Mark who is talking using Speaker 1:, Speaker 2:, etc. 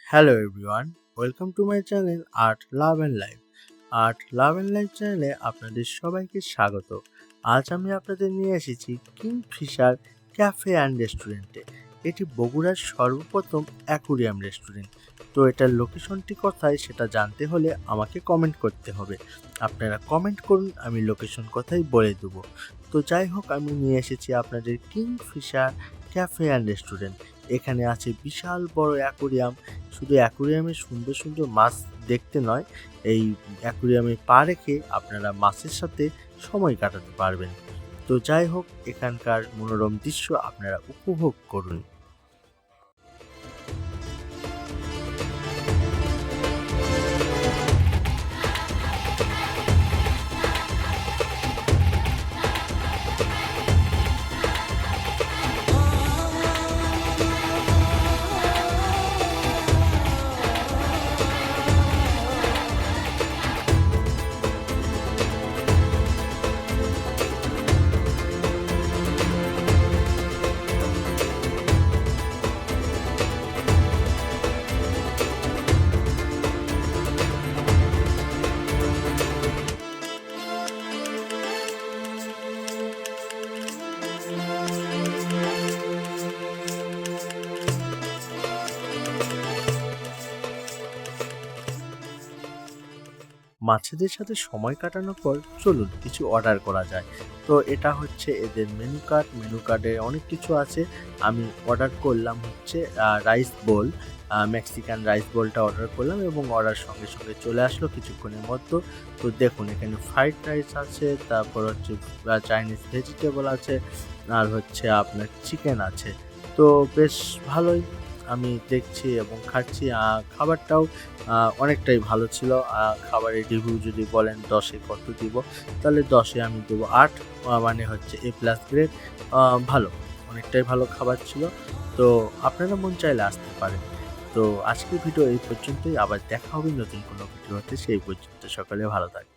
Speaker 1: Hello everyone, welcome to my channel Art Love and Life. Art Love and Life চ্যানেলে আপনাদের সবাইকে স্বাগত। আজ আমি আপনাদের নিয়ে এসেছি কিংফিশার ক্যাফে অ্যান্ড রেস্টুরেন্টে। এটি বগুড়ার সর্বপ্রথম অ্যাকুরিয়াম রেস্টুরেন্ট। তো এটার লোকেশনটি কোথায় সেটা জানতে হলে আমাকে কমেন্ট করতে হবে। আপনারা কমেন্ট করুন, আমি লোকেশন কোথায় বলে দেবো। তো যাই হোক, আমি নিয়ে এসেছি আপনাদের কিংফিশার ক্যাফে অ্যান্ড রেস্টুরেন্ট। এখানে আছে বিশাল বড় অ্যাকুরিয়াম। শুধু অ্যাকুরিয়ামে সুন্দর সুন্দর মাছ দেখতে নয়, এই অ্যাকুরিয়ামে পা রেখে আপনারা মাছের সাথে সময় কাটাতে পারবেন। তো যাই হোক, এখানকার মনোরম দৃশ্য আপনারা উপভোগ করুন। মাছেদের সাথে সময় কাটানোর পর চলুন কিছু অর্ডার করা যায়। তো এটা হচ্ছে এদের মেনু কার্ডে অনেক কিছু আছে। আমি অর্ডার করলাম হচ্ছে রাইস বোল, মেক্সিকান রাইস বোলটা অর্ডার করলাম এবং অর্ডার সঙ্গে সঙ্গে চলে আসলো কিছুক্ষণের মধ্যে। তো দেখুন, এখানে ফ্রাইড রাইস আছে, তারপর হচ্ছে চাইনিজ ভেজিটেবল আছে, আর হচ্ছে আপনার চিকেন আছে। তো বেশ ভালোই আমি দেখছি এবং খাচ্ছি। খাবারটাও অনেকটাই ভালো ছিল। খাবারের রিভিউ যদি বলেন 10-এ কত দিব, তাহলে 10-এ আমি দেবো 8। মানে হচ্ছে A+ গ্রেড। ভালো, অনেকটাই ভালো খাবার ছিল। তো আপনারা মন চাইলে আসতে পারেন। তো আজকের ভিডিও এই পর্যন্তই। আবার দেখা হবে নতুন কোনো ভিডিওতে। সেই পর্যন্ত সকলে ভালো থাকবেন।